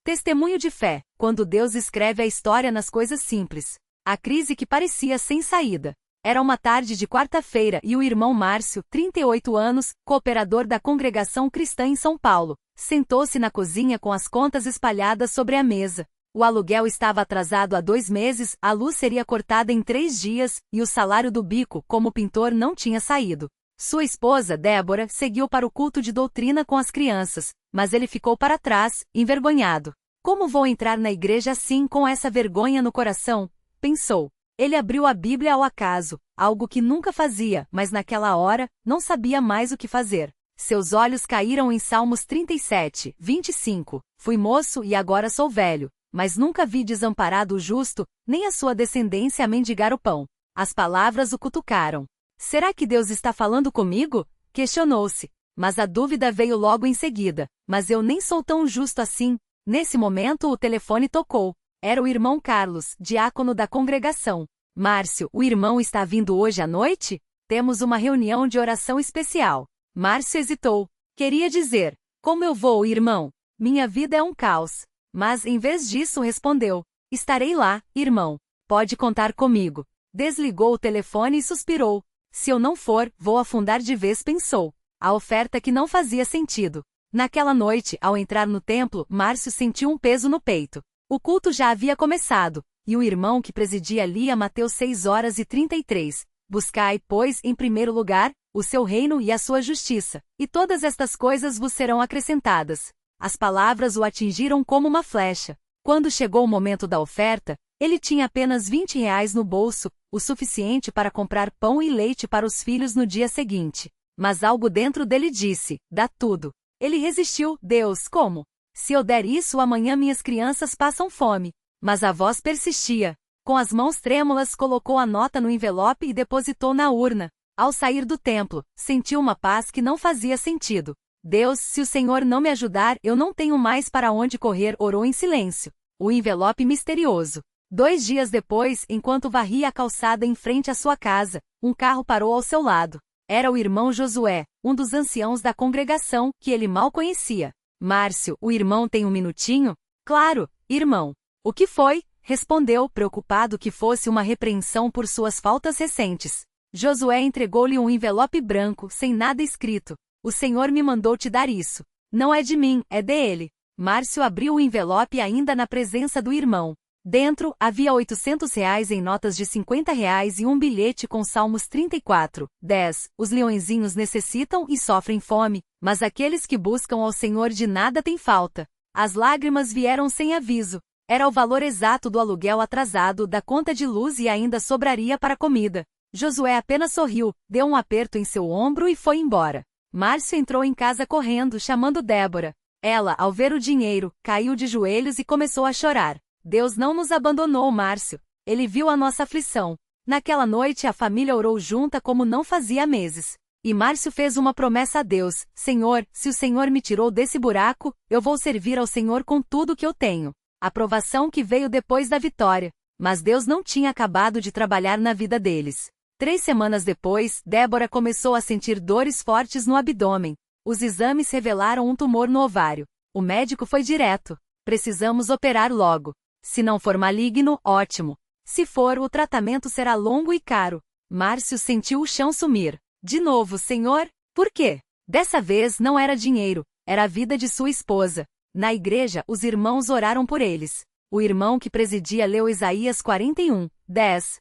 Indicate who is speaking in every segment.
Speaker 1: Testemunho de fé, quando Deus escreve a história nas coisas simples. A crise que parecia sem saída. Era uma tarde de quarta-feira e o irmão Márcio, 38 anos, cooperador da congregação cristã em São Paulo, sentou-se na cozinha com as contas espalhadas sobre a mesa. O aluguel estava atrasado há 2 meses, a luz seria cortada em 3 dias, e o salário do bico, como pintor, não tinha saído. Sua esposa, Débora, seguiu para o culto de doutrina com as crianças, mas ele ficou para trás, envergonhado. Como vou entrar na igreja assim com essa vergonha no coração? Pensou. Ele abriu a Bíblia ao acaso, algo que nunca fazia, mas naquela hora, não sabia mais o que fazer. Seus olhos caíram em Salmos 37, 25. Fui moço e agora sou velho, mas nunca vi desamparado o justo, nem a sua descendência a mendigar o pão. As palavras o cutucaram. Será que Deus está falando comigo? Questionou-se. Mas a dúvida veio logo em seguida. Mas eu nem sou tão justo assim. Nesse momento o telefone tocou. Era o irmão Carlos, diácono da congregação. Márcio, o irmão está vindo hoje à noite? Temos uma reunião de oração especial. Márcio hesitou. Queria dizer, como eu vou, irmão? Minha vida é um caos. Mas, em vez disso, respondeu, estarei lá, irmão. Pode contar comigo. Desligou o telefone e suspirou. Se eu não for, vou afundar de vez, pensou. A oferta que não fazia sentido. Naquela noite, ao entrar no templo, Márcio sentiu um peso no peito. O culto já havia começado, e o irmão que presidia lia Mateus 6:33. Buscai, pois, em primeiro lugar, o seu reino e a sua justiça, e todas estas coisas vos serão acrescentadas. As palavras o atingiram como uma flecha. Quando chegou o momento da oferta, ele tinha apenas R$ 20 no bolso, o suficiente para comprar pão e leite para os filhos no dia seguinte. Mas algo dentro dele disse, dá tudo. Ele resistiu, Deus, como? Se eu der isso amanhã minhas crianças passam fome. Mas a voz persistia. Com as mãos trêmulas colocou a nota no envelope e depositou na urna. Ao sair do templo, sentiu uma paz que não fazia sentido. Deus, se o Senhor não me ajudar, eu não tenho mais para onde correr, orou em silêncio. O envelope misterioso. 2 dias depois, enquanto varria a calçada em frente à sua casa, um carro parou ao seu lado. Era o irmão Josué, um dos anciãos da congregação, que ele mal conhecia. Márcio, o irmão tem um minutinho? Claro, irmão. O que foi? Respondeu, preocupado que fosse uma repreensão por suas faltas recentes. Josué entregou-lhe um envelope branco, sem nada escrito. O Senhor me mandou te dar isso. Não é de mim, é dele. Márcio abriu o envelope ainda na presença do irmão. Dentro, havia R$ 800 em notas de R$ 50 e um bilhete com Salmos 34:10. Os leõezinhos necessitam e sofrem fome, mas aqueles que buscam ao Senhor de nada têm falta. As lágrimas vieram sem aviso. Era o valor exato do aluguel atrasado, da conta de luz e ainda sobraria para comida. Josué apenas sorriu, deu um aperto em seu ombro e foi embora. Márcio entrou em casa correndo, chamando Débora. Ela, ao ver o dinheiro, caiu de joelhos e começou a chorar. Deus não nos abandonou, Márcio. Ele viu a nossa aflição. Naquela noite a família orou junta como não fazia há meses. E Márcio fez uma promessa a Deus. Senhor, se o Senhor me tirou desse buraco, eu vou servir ao Senhor com tudo que eu tenho. A provação que veio depois da vitória. Mas Deus não tinha acabado de trabalhar na vida deles. 3 semanas depois, Débora começou a sentir dores fortes no abdômen. Os exames revelaram um tumor no ovário. O médico foi direto. Precisamos operar logo. Se não for maligno, ótimo. Se for, o tratamento será longo e caro. Márcio sentiu o chão sumir. De novo, Senhor? Por quê? Dessa vez não era dinheiro, era a vida de sua esposa. Na igreja, os irmãos oraram por eles. O irmão que presidia leu Isaías 41:10.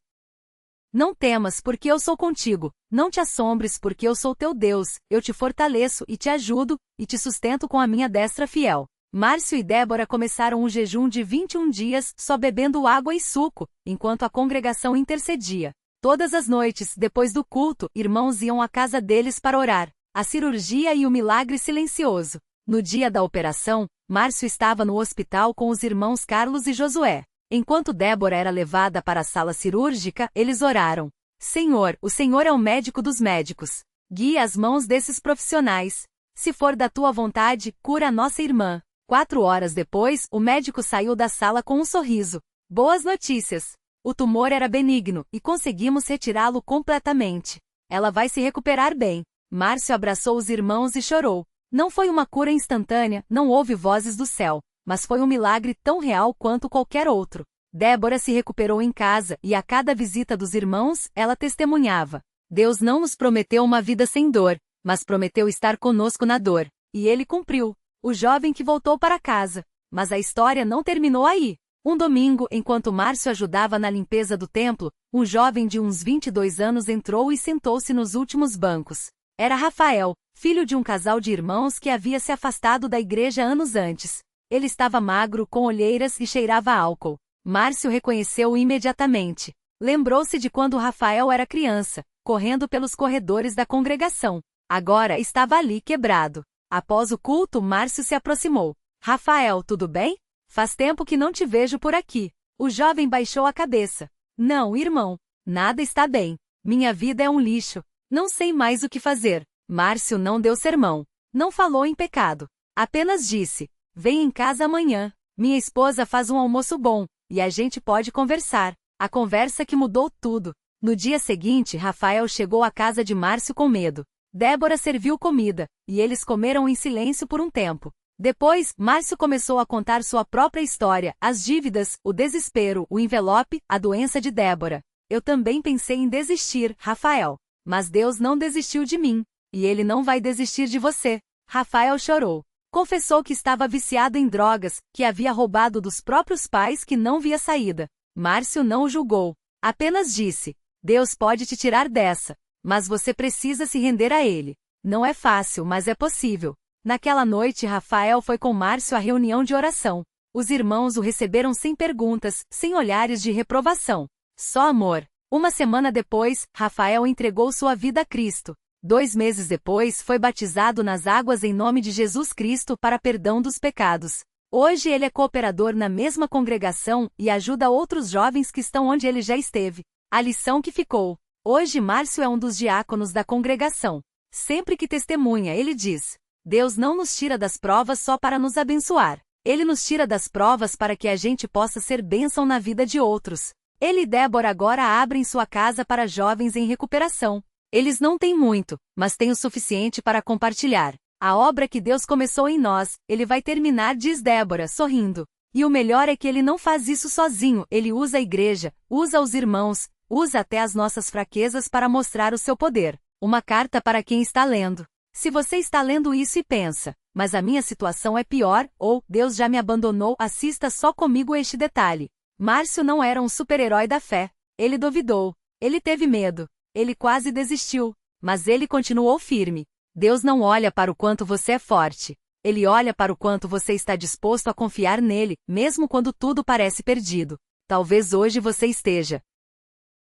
Speaker 1: Não temas, porque eu sou contigo. Não te assombres, porque eu sou teu Deus. Eu te fortaleço e te ajudo, e te sustento com a minha destra fiel. Márcio e Débora começaram um jejum de 21 dias, só bebendo água e suco, enquanto a congregação intercedia. Todas as noites, depois do culto, irmãos iam à casa deles para orar. A cirurgia e o milagre silencioso. No dia da operação, Márcio estava no hospital com os irmãos Carlos e Josué. Enquanto Débora era levada para a sala cirúrgica, eles oraram. Senhor, o Senhor é o médico dos médicos. Guia as mãos desses profissionais. Se for da tua vontade, cura a nossa irmã. 4 horas depois, o médico saiu da sala com um sorriso. Boas notícias! O tumor era benigno, e conseguimos retirá-lo completamente. Ela vai se recuperar bem. Márcio abraçou os irmãos e chorou. Não foi uma cura instantânea, não houve vozes do céu. mas foi um milagre tão real quanto qualquer outro. Débora se recuperou em casa e a cada visita dos irmãos, ela testemunhava: Deus não nos prometeu uma vida sem dor, mas prometeu estar conosco na dor. E ele cumpriu. O jovem que voltou para casa. Mas a história não terminou aí. Um domingo, enquanto Márcio ajudava na limpeza do templo, um jovem de uns 22 anos entrou e sentou-se nos últimos bancos. Era Rafael, filho de um casal de irmãos que havia se afastado da igreja anos antes. Ele estava magro, com olheiras e cheirava a álcool. Márcio reconheceu-o imediatamente. Lembrou-se de quando Rafael era criança, correndo pelos corredores da congregação. Agora estava ali quebrado. Após o culto, Márcio se aproximou. Rafael, tudo bem? Faz tempo que não te vejo por aqui. O jovem baixou a cabeça. Não, irmão. Nada está bem. Minha vida é um lixo. Não sei mais o que fazer. Márcio não deu sermão. Não falou em pecado. Apenas disse: vem em casa amanhã. Minha esposa faz um almoço bom, e a gente pode conversar. A conversa que mudou tudo. No dia seguinte, Rafael chegou à casa de Márcio com medo. Débora serviu comida, e eles comeram em silêncio por um tempo. Depois, Márcio começou a contar sua própria história, as dívidas, o desespero, o envelope, a doença de Débora. Eu também pensei em desistir, Rafael. Mas Deus não desistiu de mim. E Ele não vai desistir de você. Rafael chorou. Confessou que estava viciado em drogas, que havia roubado dos próprios pais que não via saída. Márcio não o julgou. Apenas disse: Deus pode te tirar dessa. Mas você precisa se render a Ele. Não é fácil, mas é possível. Naquela noite, Rafael foi com Márcio à reunião de oração. Os irmãos o receberam sem perguntas, sem olhares de reprovação. Só amor. Uma semana depois, Rafael entregou sua vida a Cristo. 2 meses depois, foi batizado nas águas em nome de Jesus Cristo para perdão dos pecados. Hoje ele é cooperador na mesma congregação e ajuda outros jovens que estão onde ele já esteve. A lição que ficou. Hoje Márcio é um dos diáconos da congregação. Sempre que testemunha, ele diz: Deus não nos tira das provas só para nos abençoar. Ele nos tira das provas para que a gente possa ser bênção na vida de outros. Ele e Débora agora abrem sua casa para jovens em recuperação. Eles não têm muito, mas têm o suficiente para compartilhar. A obra que Deus começou em nós, Ele vai terminar, diz Débora, sorrindo. E o melhor é que Ele não faz isso sozinho, Ele usa a igreja, usa os irmãos, usa até as nossas fraquezas para mostrar o seu poder. Uma carta para quem está lendo. Se você está lendo isso e pensa: mas a minha situação é pior, ou Deus já me abandonou, assista só comigo este detalhe. Márcio não era um super-herói da fé. Ele duvidou. Ele teve medo. Ele quase desistiu. Mas ele continuou firme. Deus não olha para o quanto você é forte. Ele olha para o quanto você está disposto a confiar nele, mesmo quando tudo parece perdido. Talvez hoje você esteja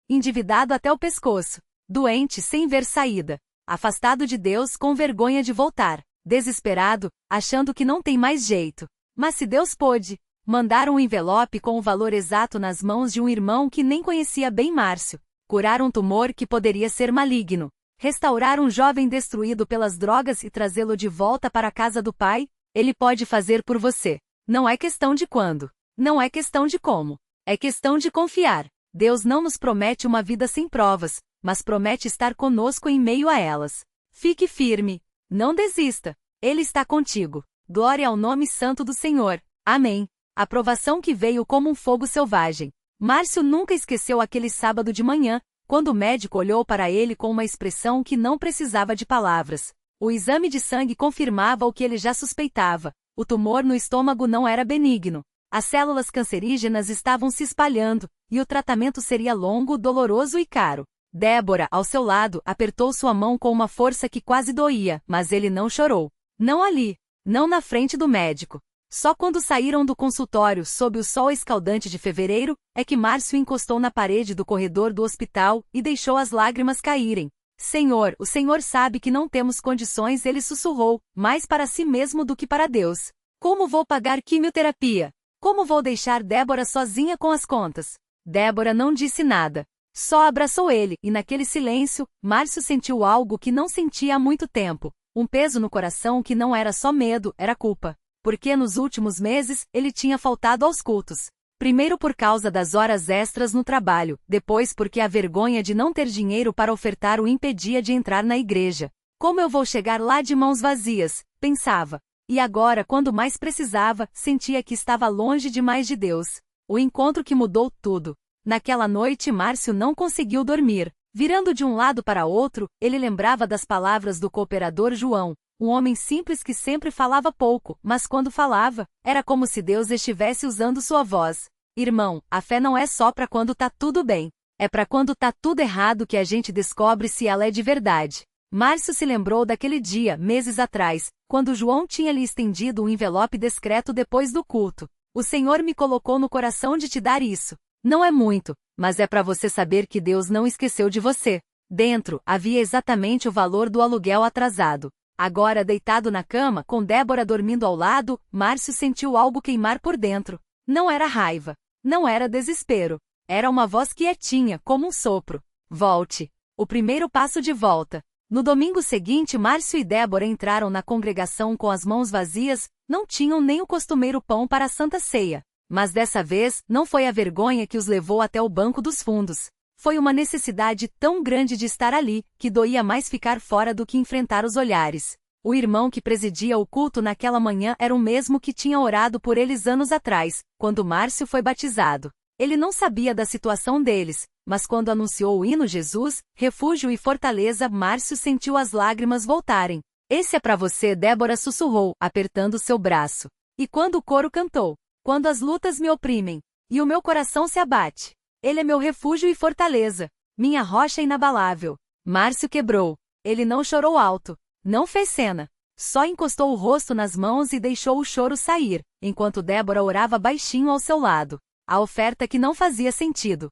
Speaker 1: endividado até o pescoço, doente sem ver saída, afastado de Deus com vergonha de voltar, desesperado, achando que não tem mais jeito. Mas se Deus pôde mandar um envelope com o valor exato nas mãos de um irmão que nem conhecia bem Márcio, curar um tumor que poderia ser maligno, restaurar um jovem destruído pelas drogas e trazê-lo de volta para a casa do Pai, Ele pode fazer por você. Não é questão de quando, não é questão de como, é questão de confiar. Deus não nos promete uma vida sem provas, mas promete estar conosco em meio a elas. Fique firme. Não desista. Ele está contigo. Glória ao nome santo do Senhor. Amém. A provação que veio como um fogo selvagem. Márcio nunca esqueceu aquele sábado de manhã, quando o médico olhou para ele com uma expressão que não precisava de palavras. O exame de sangue confirmava o que ele já suspeitava. O tumor no estômago não era benigno. As células cancerígenas estavam se espalhando, e o tratamento seria longo, doloroso e caro. Débora, ao seu lado, apertou sua mão com uma força que quase doía, mas ele não chorou. Não ali. Não na frente do médico. Só quando saíram do consultório sob o sol escaldante de fevereiro, é que Márcio encostou na parede do corredor do hospital e deixou as lágrimas caírem. Senhor, o Senhor sabe que não temos condições, ele sussurrou, mais para si mesmo do que para Deus. Como vou pagar quimioterapia? Como vou deixar Débora sozinha com as contas? Débora não disse nada. Só abraçou ele, e naquele silêncio, Márcio sentiu algo que não sentia há muito tempo. Um peso no coração que não era só medo, era culpa. Porque nos últimos meses, ele tinha faltado aos cultos. Primeiro por causa das horas extras no trabalho, depois porque a vergonha de não ter dinheiro para ofertar o impedia de entrar na igreja. Como eu vou chegar lá de mãos vazias? Pensava. E agora, quando mais precisava, sentia que estava longe demais de Deus. O encontro que mudou tudo. Naquela noite, Márcio não conseguiu dormir. Virando de um lado para outro, ele lembrava das palavras do cooperador João, um homem simples que sempre falava pouco, mas quando falava, era como se Deus estivesse usando sua voz. Irmão, a fé não é só para quando tá tudo bem. É para quando tá tudo errado que a gente descobre se ela é de verdade. Márcio se lembrou daquele dia, meses atrás, quando João tinha lhe estendido um envelope discreto depois do culto. O Senhor me colocou no coração de te dar isso. Não é muito, mas é para você saber que Deus não esqueceu de você. Dentro, havia exatamente o valor do aluguel atrasado. Agora, deitado na cama, com Débora dormindo ao lado, Márcio sentiu algo queimar por dentro. Não era raiva. Não era desespero. Era uma voz quietinha, como um sopro. Volte. O primeiro passo de volta. No domingo seguinte, Márcio e Débora entraram na congregação com as mãos vazias, não tinham nem o costumeiro pão para a Santa Ceia. Mas dessa vez, não foi a vergonha que os levou até o banco dos fundos. Foi uma necessidade tão grande de estar ali, que doía mais ficar fora do que enfrentar os olhares. O irmão que presidia o culto naquela manhã era o mesmo que tinha orado por eles anos atrás, quando Márcio foi batizado. Ele não sabia da situação deles, mas quando anunciou o hino Jesus, refúgio e fortaleza, Márcio sentiu as lágrimas voltarem. Esse é para você, Débora sussurrou, apertando seu braço. E quando o coro cantou, quando as lutas me oprimem, e o meu coração se abate, ele é meu refúgio e fortaleza, minha rocha inabalável. Márcio quebrou. Ele não chorou alto, não fez cena. Só encostou o rosto nas mãos e deixou o choro sair, enquanto Débora orava baixinho ao seu lado. A oferta que não fazia sentido.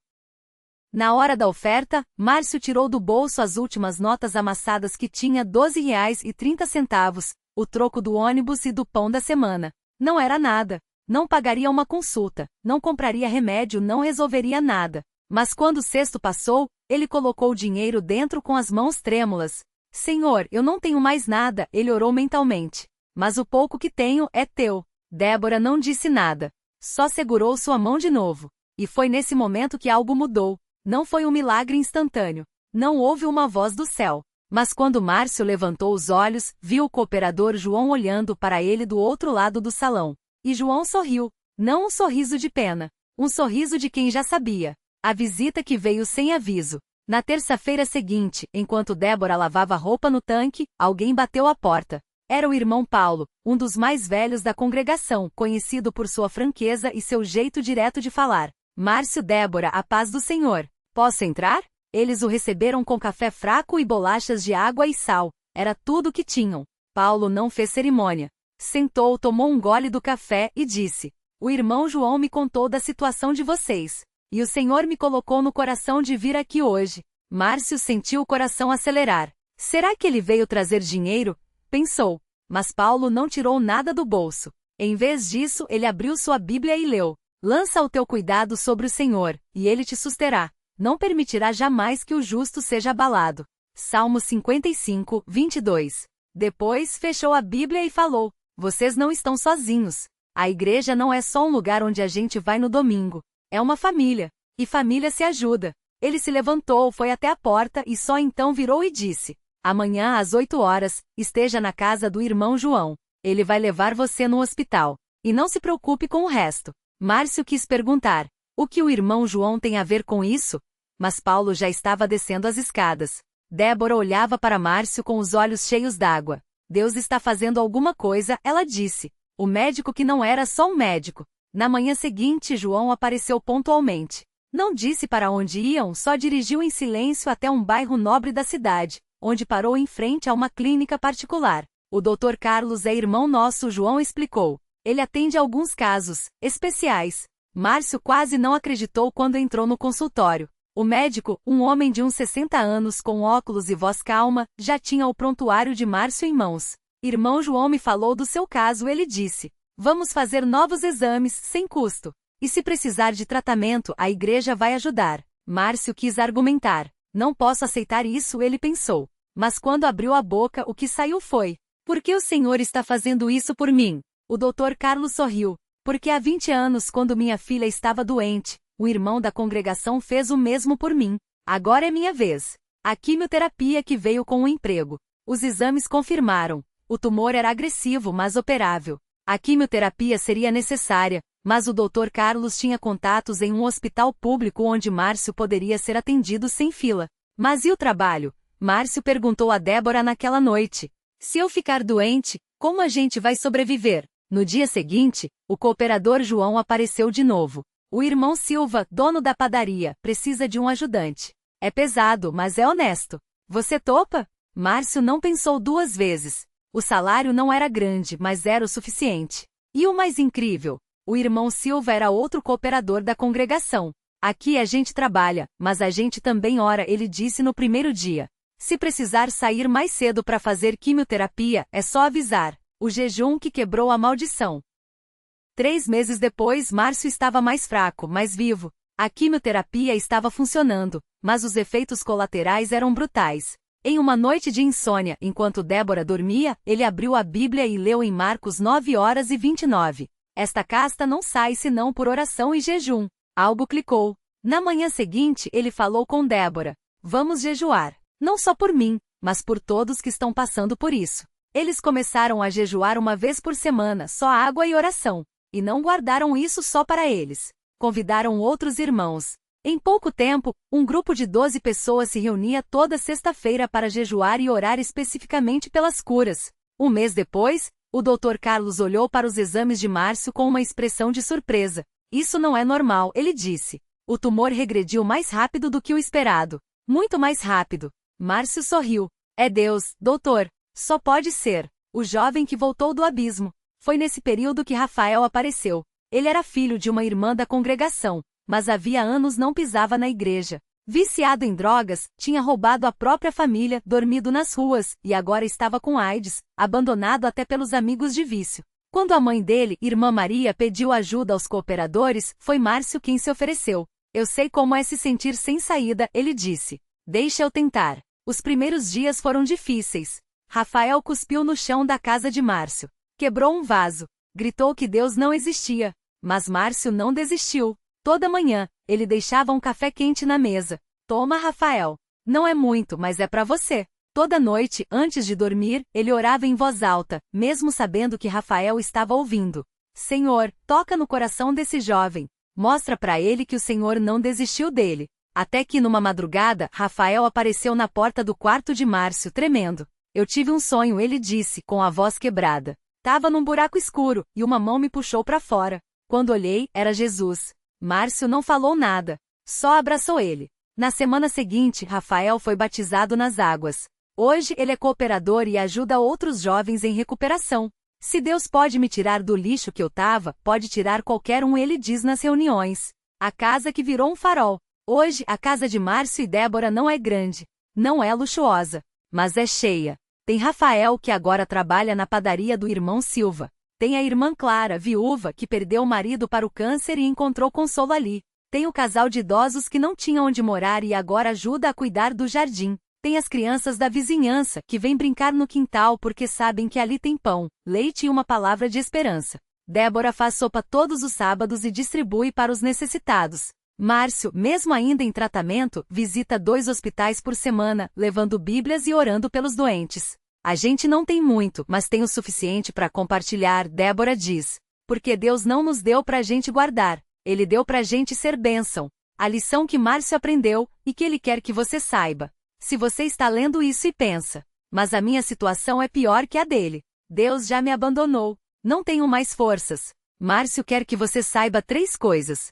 Speaker 1: Na hora da oferta, Márcio tirou do bolso as últimas notas amassadas que tinha R$ 12,30, o troco do ônibus e do pão da semana. Não era nada. Não pagaria uma consulta, não compraria remédio, não resolveria nada. Mas quando o cesto passou, ele colocou o dinheiro dentro com as mãos trêmulas. Senhor, eu não tenho mais nada, ele orou mentalmente. Mas o pouco que tenho é teu. Débora não disse nada. Só segurou sua mão de novo. E foi nesse momento que algo mudou. Não foi um milagre instantâneo. Não houve uma voz do céu. Mas quando Márcio levantou os olhos, viu o cooperador João olhando para ele do outro lado do salão. E João sorriu. Não um sorriso de pena. Um sorriso de quem já sabia. A visita que veio sem aviso. Na terça-feira seguinte, enquanto Débora lavava roupa no tanque, alguém bateu à porta. Era o irmão Paulo, um dos mais velhos da congregação, conhecido por sua franqueza e seu jeito direto de falar. Márcio, Débora, a paz do Senhor. Posso entrar? Eles o receberam com café fraco e bolachas de água e sal. Era tudo o que tinham. Paulo não fez cerimônia. Sentou, tomou um gole do café e disse: o irmão João me contou da situação de vocês. E o Senhor me colocou no coração de vir aqui hoje. Márcio sentiu o coração acelerar. Será que ele veio trazer dinheiro? Pensou. Mas Paulo não tirou nada do bolso. Em vez disso, ele abriu sua Bíblia e leu: lança o teu cuidado sobre o Senhor, e ele te susterá. Não permitirá jamais que o justo seja abalado. Salmo 55, 22. Depois, fechou a Bíblia e falou: vocês não estão sozinhos. A igreja não é só um lugar onde a gente vai no domingo. É uma família. E família se ajuda. Ele se levantou, foi até a porta e só então virou e disse: amanhã às 8 horas, esteja na casa do irmão João. Ele vai levar você no hospital. E não se preocupe com o resto. Márcio quis perguntar: o que o irmão João tem a ver com isso? Mas Paulo já estava descendo as escadas. Débora olhava para Márcio com os olhos cheios d'água. Deus está fazendo alguma coisa, ela disse. O médico que não era só um médico. Na manhã seguinte, João apareceu pontualmente. Não disse para onde iam, só dirigiu em silêncio até um bairro nobre da cidade, onde parou em frente a uma clínica particular. O Dr. Carlos é irmão nosso, João explicou. Ele atende alguns casos especiais. Márcio quase não acreditou quando entrou no consultório. O médico, um homem de uns 60 anos com óculos e voz calma, já tinha o prontuário de Márcio em mãos. Irmão João me falou do seu caso, ele disse. Vamos fazer novos exames, sem custo. E se precisar de tratamento, a igreja vai ajudar. Márcio quis argumentar. Não posso aceitar isso, ele pensou. Mas quando abriu a boca, o que saiu foi: por que o Senhor está fazendo isso por mim? O Dr. Carlos sorriu. Porque há 20 anos, quando minha filha estava doente, o irmão da congregação fez o mesmo por mim. Agora é minha vez. A quimioterapia que veio com o emprego. Os exames confirmaram. O tumor era agressivo, mas operável. A quimioterapia seria necessária, mas o Dr. Carlos tinha contatos em um hospital público onde Márcio poderia ser atendido sem fila. Mas e o trabalho? Márcio perguntou a Débora naquela noite. Se eu ficar doente, como a gente vai sobreviver? No dia seguinte, o cooperador João apareceu de novo. O irmão Silva, dono da padaria, precisa de um ajudante. É pesado, mas é honesto. Você topa? Márcio não pensou duas vezes. O salário não era grande, mas era o suficiente. E o mais incrível? O irmão Silva era outro cooperador da congregação. Aqui a gente trabalha, mas a gente também ora, ele disse no primeiro dia. Se precisar sair mais cedo para fazer quimioterapia, é só avisar. O jejum que quebrou a maldição. 3 meses depois, Márcio estava mais fraco, mais vivo. A quimioterapia estava funcionando, mas os efeitos colaterais eram brutais. Em uma noite de insônia, enquanto Débora dormia, ele abriu a Bíblia e leu em Marcos 9:29. Esta casta não sai senão por oração e jejum. Algo clicou. Na manhã seguinte, ele falou com Débora. Vamos jejuar. Não só por mim, mas por todos que estão passando por isso. Eles começaram a jejuar uma vez por semana, só água e oração. E não guardaram isso só para eles. Convidaram outros irmãos. Em pouco tempo, um grupo de 12 pessoas se reunia toda sexta-feira para jejuar e orar especificamente pelas curas. Um mês depois, o Dr. Carlos olhou para os exames de Márcio com uma expressão de surpresa. Isso não é normal, ele disse. O tumor regrediu mais rápido do que o esperado. Muito mais rápido. Márcio sorriu. É Deus, doutor. Só pode ser. O jovem que voltou do abismo. Foi nesse período que Rafael apareceu. Ele era filho de uma irmã da congregação, mas havia anos não pisava na igreja. Viciado em drogas, tinha roubado a própria família, dormido nas ruas, e agora estava com AIDS, abandonado até pelos amigos de vício. Quando a mãe dele, irmã Maria, pediu ajuda aos cooperadores, foi Márcio quem se ofereceu. Eu sei como é se sentir sem saída, ele disse. Deixa eu tentar. Os primeiros dias foram difíceis. Rafael cuspiu no chão da casa de Márcio. Quebrou um vaso. Gritou que Deus não existia. Mas Márcio não desistiu. Toda manhã, ele deixava um café quente na mesa. Toma, Rafael. Não é muito, mas é para você. Toda noite, antes de dormir, ele orava em voz alta, mesmo sabendo que Rafael estava ouvindo. Senhor, toca no coração desse jovem. Mostra para ele que o Senhor não desistiu dele. Até que numa madrugada, Rafael apareceu na porta do quarto de Márcio, tremendo. Eu tive um sonho, ele disse, com a voz quebrada. Tava num buraco escuro, e uma mão me puxou para fora. Quando olhei, era Jesus. Márcio não falou nada. Só abraçou ele. Na semana seguinte, Rafael foi batizado nas águas. Hoje ele é cooperador e ajuda outros jovens em recuperação. Se Deus pode me tirar do lixo que eu tava, pode tirar qualquer um, ele diz nas reuniões. A casa que virou um farol. Hoje, a casa de Márcio e Débora não é grande. Não é luxuosa. Mas é cheia. Tem Rafael, que agora trabalha na padaria do irmão Silva. Tem a irmã Clara, viúva, que perdeu o marido para o câncer e encontrou consolo ali. Tem o casal de idosos que não tinha onde morar e agora ajuda a cuidar do jardim. Tem as crianças da vizinhança, que vêm brincar no quintal porque sabem que ali tem pão, leite e uma palavra de esperança. Débora faz sopa todos os sábados e distribui para os necessitados. Márcio, mesmo ainda em tratamento, visita 2 hospitais por semana, levando bíblias e orando pelos doentes. A gente não tem muito, mas tem o suficiente para compartilhar, Débora diz. Porque Deus não nos deu para a gente guardar. Ele deu para a gente ser bênção. A lição que Márcio aprendeu, e que ele quer que você saiba. Se você está lendo isso e pensa, mas a minha situação é pior que a dele. Deus já me abandonou. Não tenho mais forças. Márcio quer que você saiba 3 coisas.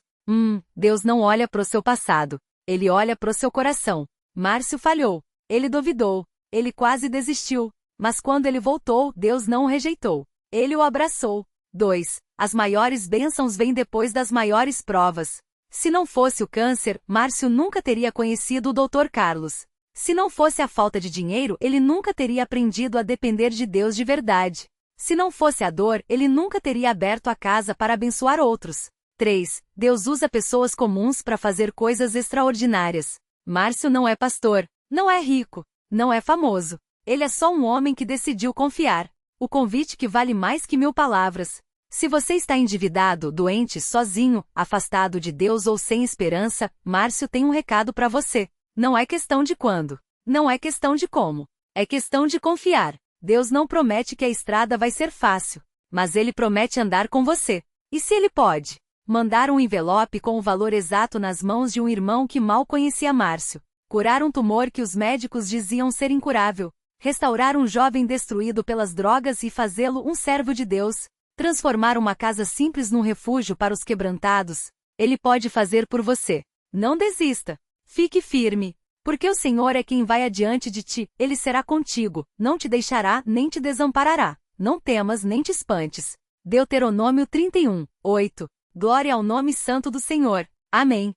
Speaker 1: Deus não olha pro seu passado. Ele olha pro seu coração. Márcio falhou. Ele duvidou. Ele quase desistiu. Mas quando ele voltou, Deus não o rejeitou. Ele o abraçou. 2. As maiores bênçãos vêm depois das maiores provas. Se não fosse o câncer, Márcio nunca teria conhecido o Dr. Carlos. Se não fosse a falta de dinheiro, ele nunca teria aprendido a depender de Deus de verdade. Se não fosse a dor, ele nunca teria aberto a casa para abençoar outros. 3. Deus usa pessoas comuns para fazer coisas extraordinárias. Márcio não é pastor, não é rico, não é famoso. Ele é só um homem que decidiu confiar. O convite que vale mais que 1000 palavras. Se você está endividado, doente, sozinho, afastado de Deus ou sem esperança, Márcio tem um recado para você. Não é questão de quando. Não é questão de como. É questão de confiar. Deus não promete que a estrada vai ser fácil, mas Ele promete andar com você. E se Ele pode mandar um envelope com o valor exato nas mãos de um irmão que mal conhecia Márcio, curar um tumor que os médicos diziam ser incurável, restaurar um jovem destruído pelas drogas e fazê-lo um servo de Deus, transformar uma casa simples num refúgio para os quebrantados, Ele pode fazer por você. Não desista. Fique firme. Porque o Senhor é quem vai adiante de ti, Ele será contigo, não te deixará nem te desamparará. Não temas nem te espantes. Deuteronômio 31, 8. Glória ao nome santo do Senhor. Amém.